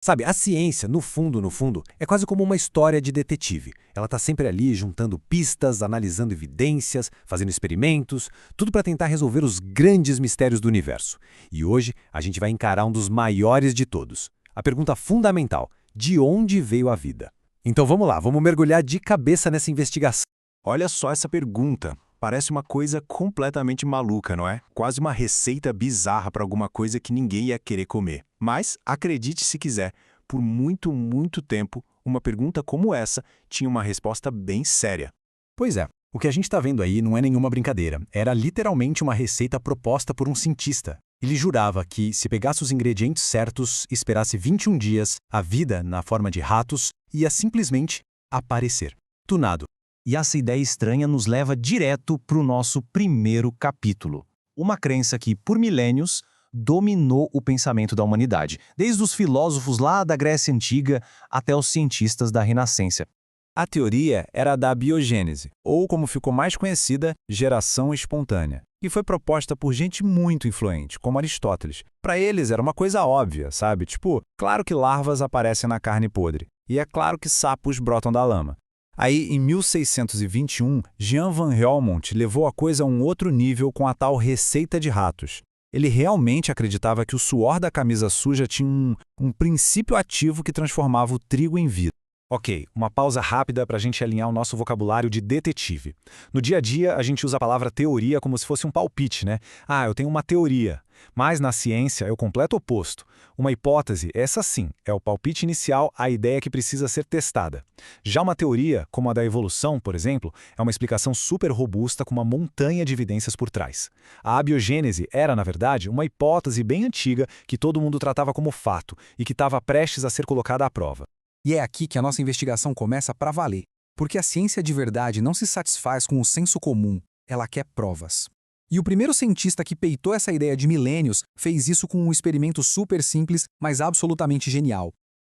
Sabe, a ciência, no fundo, é quase como uma história de detetive. Ela está sempre ali juntando pistas, analisando evidências, fazendo experimentos, tudo para tentar resolver os grandes mistérios do universo. E hoje a gente vai encarar um dos maiores de todos. A pergunta fundamental: de onde veio a vida? Então vamos lá, vamos mergulhar de cabeça nessa investigação. Olha só essa pergunta. Parece uma coisa completamente maluca, não é? Quase uma receita bizarra para alguma coisa que ninguém ia querer comer. Mas, acredite se quiser, por muito, muito tempo, uma pergunta como essa tinha uma resposta bem séria. Pois é, o que a gente está vendo aí não é nenhuma brincadeira. Era literalmente uma receita proposta por um cientista. Ele jurava que, se pegasse os ingredientes certos e esperasse 21 dias, a vida, na forma de ratos, ia simplesmente aparecer. Tunado. E essa ideia estranha nos leva direto para o nosso primeiro capítulo. Uma crença que, por milênios, dominou o pensamento da humanidade, desde os filósofos lá da Grécia Antiga até os cientistas da Renascença. A teoria era a da biogênese, ou como ficou mais conhecida, geração espontânea, e foi proposta por gente muito influente, como Aristóteles. Para eles era uma coisa óbvia, sabe? Tipo, claro que larvas aparecem na carne podre, e é claro que sapos brotam da lama. Aí, em 1621, Jan van Helmont levou a coisa a um outro nível com a tal receita de ratos. Ele realmente acreditava que o suor da camisa suja tinha um princípio ativo que transformava o trigo em vida. Ok, uma pausa rápida para a gente alinhar o nosso vocabulário de detetive. No dia a dia, a gente usa a palavra teoria como se fosse um palpite, né? Ah, eu tenho uma teoria. Mas na ciência é o completo oposto. Uma hipótese, essa sim, é o palpite inicial, a ideia que precisa ser testada. Já uma teoria, como a da evolução, por exemplo, é uma explicação super robusta com uma montanha de evidências por trás. A abiogênese era, na verdade, uma hipótese bem antiga que todo mundo tratava como fato e que estava prestes a ser colocada à prova. E é aqui que a nossa investigação começa para valer, porque a ciência de verdade não se satisfaz com o senso comum, ela quer provas. E o primeiro cientista que peitou essa ideia de milênios fez isso com um experimento super simples, mas absolutamente genial.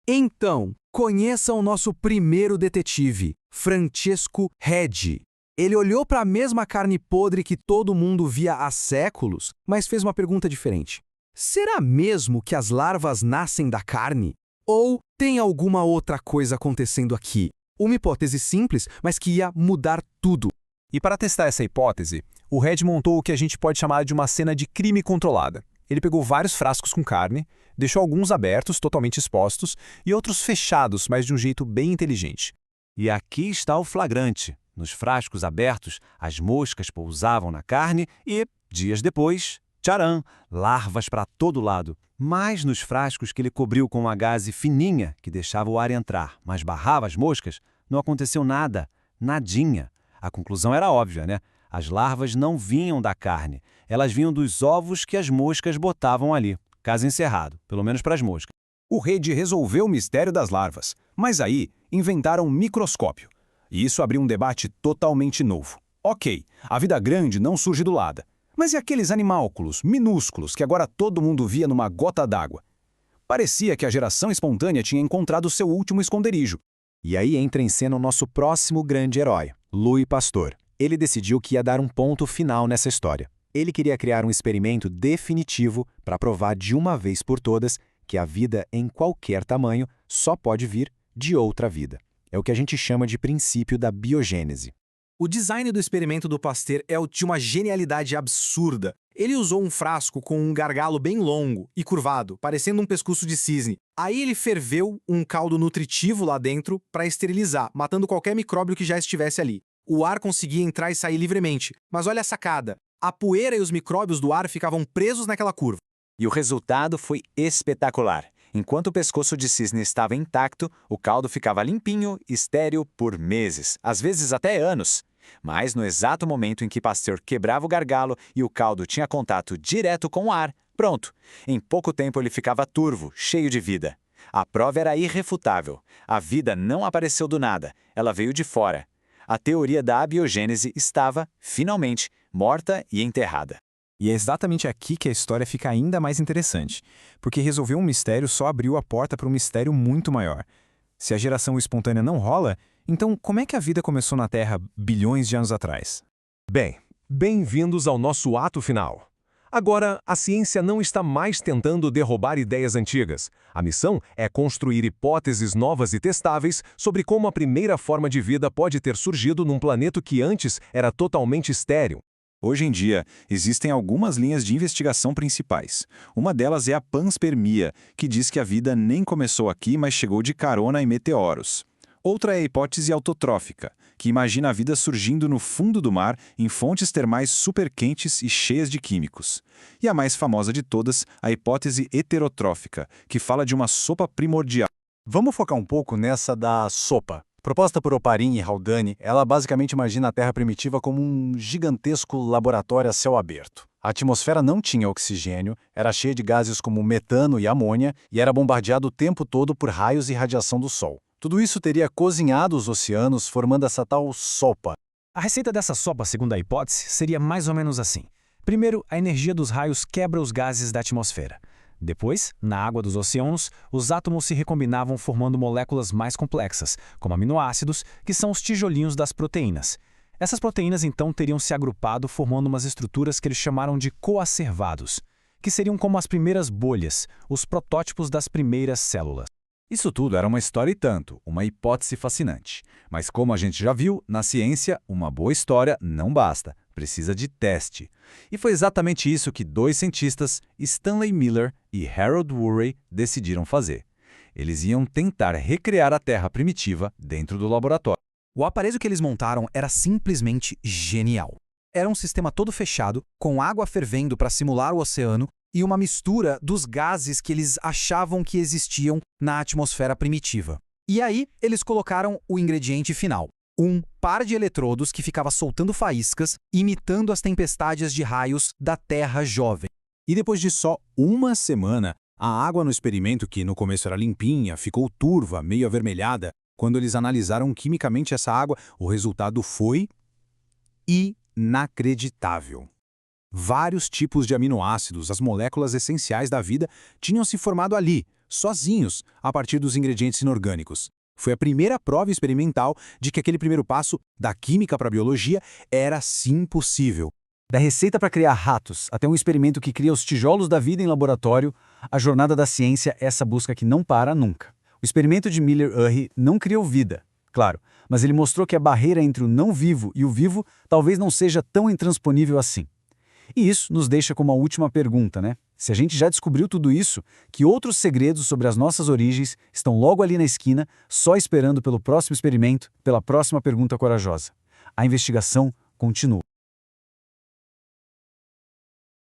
Então, conheça o nosso primeiro detetive, Francesco Redi. Ele olhou para a mesma carne podre que todo mundo via há séculos, mas fez uma pergunta diferente. Será mesmo que as larvas nascem da carne? Ou tem alguma outra coisa acontecendo aqui? Uma hipótese simples, mas que ia mudar tudo. E para testar essa hipótese, o Red montou o que a gente pode chamar de uma cena de crime controlada. Ele pegou vários frascos com carne, deixou alguns abertos, totalmente expostos, e outros fechados, mas de um jeito bem inteligente. E aqui está o flagrante. Nos frascos abertos, as moscas pousavam na carne e, dias depois, tcharam, larvas para todo lado. Mas nos frascos que ele cobriu com uma gaze fininha, que deixava o ar entrar, mas barrava as moscas, não aconteceu nada, nadinha. A conclusão era óbvia, né? As larvas não vinham da carne, elas vinham dos ovos que as moscas botavam ali. Caso encerrado, pelo menos para as moscas. O Redi resolveu o mistério das larvas, mas aí inventaram um microscópio. E isso abriu um debate totalmente novo. Ok, a vida grande não surge do nada. Mas e aqueles animálculos minúsculos que agora todo mundo via numa gota d'água? Parecia que a geração espontânea tinha encontrado seu último esconderijo. E aí entra em cena o nosso próximo grande herói, Louis Pasteur. Ele decidiu que ia dar um ponto final nessa história. Ele queria criar um experimento definitivo para provar de uma vez por todas que a vida em qualquer tamanho só pode vir de outra vida. É o que a gente chama de princípio da biogênese. O design do experimento do Pasteur é o de uma genialidade absurda. Ele usou um frasco com um gargalo bem longo e curvado, parecendo um pescoço de cisne. Aí ele ferveu um caldo nutritivo lá dentro para esterilizar, matando qualquer micróbio que já estivesse ali. O ar conseguia entrar e sair livremente. Mas olha a sacada. A poeira e os micróbios do ar ficavam presos naquela curva. E o resultado foi espetacular. Enquanto o pescoço de cisne estava intacto, o caldo ficava limpinho, estéril por meses, às vezes até anos. Mas no exato momento em que Pasteur quebrava o gargalo e o caldo tinha contato direto com o ar, pronto. Em pouco tempo ele ficava turvo, cheio de vida. A prova era irrefutável. A vida não apareceu do nada, ela veio de fora. A teoria da abiogênese estava, finalmente, morta e enterrada. E é exatamente aqui que a história fica ainda mais interessante, porque resolver um mistério só abriu a porta para um mistério muito maior. Se a geração espontânea não rola, então como é que a vida começou na Terra bilhões de anos atrás? Bem, bem-vindos ao nosso ato final. Agora, a ciência não está mais tentando derrubar ideias antigas. A missão é construir hipóteses novas e testáveis sobre como a primeira forma de vida pode ter surgido num planeta que antes era totalmente estéril. Hoje em dia, existem algumas linhas de investigação principais. Uma delas é a panspermia, que diz que a vida nem começou aqui, mas chegou de carona em meteoros. Outra é a hipótese autotrófica, que imagina a vida surgindo no fundo do mar em fontes termais superquentes e cheias de químicos. E a mais famosa de todas, a hipótese heterotrófica, que fala de uma sopa primordial. Vamos focar um pouco nessa da sopa. Proposta por Oparin e Haldane, ela basicamente imagina a Terra primitiva como um gigantesco laboratório a céu aberto. A atmosfera não tinha oxigênio, era cheia de gases como metano e amônia e era bombardeado o tempo todo por raios e radiação do Sol. Tudo isso teria cozinhado os oceanos, formando essa tal sopa. A receita dessa sopa, segundo a hipótese, seria mais ou menos assim. Primeiro, a energia dos raios quebra os gases da atmosfera. Depois, na água dos oceanos, os átomos se recombinavam formando moléculas mais complexas, como aminoácidos, que são os tijolinhos das proteínas. Essas proteínas, então, teriam se agrupado formando umas estruturas que eles chamaram de coacervados, que seriam como as primeiras bolhas, os protótipos das primeiras células. Isso tudo era uma história e tanto, uma hipótese fascinante. Mas como a gente já viu, na ciência, uma boa história não basta, precisa de teste. E foi exatamente isso que dois cientistas, Stanley Miller e Harold Urey, decidiram fazer. Eles iam tentar recriar a Terra primitiva dentro do laboratório. O aparelho que eles montaram era simplesmente genial. Era um sistema todo fechado, com água fervendo para simular o oceano e uma mistura dos gases que eles achavam que existiam na atmosfera primitiva. E aí, eles colocaram o ingrediente final. Um par de eletrodos que ficava soltando faíscas, imitando as tempestades de raios da Terra jovem. E depois de só uma semana, a água no experimento, que no começo era limpinha, ficou turva, meio avermelhada. Quando eles analisaram quimicamente essa água, o resultado foi inacreditável. Vários tipos de aminoácidos, as moléculas essenciais da vida, tinham se formado ali, sozinhos, a partir dos ingredientes inorgânicos. Foi a primeira prova experimental de que aquele primeiro passo, da química para a biologia, era sim possível. Da receita para criar ratos até um experimento que cria os tijolos da vida em laboratório, a jornada da ciência é essa busca que não para nunca. O experimento de Miller-Urey não criou vida, claro, mas ele mostrou que a barreira entre o não vivo e o vivo talvez não seja tão intransponível assim. E isso nos deixa com uma última pergunta, né? Se a gente já descobriu tudo isso, que outros segredos sobre as nossas origens estão logo ali na esquina, só esperando pelo próximo experimento, pela próxima pergunta corajosa? A investigação continua.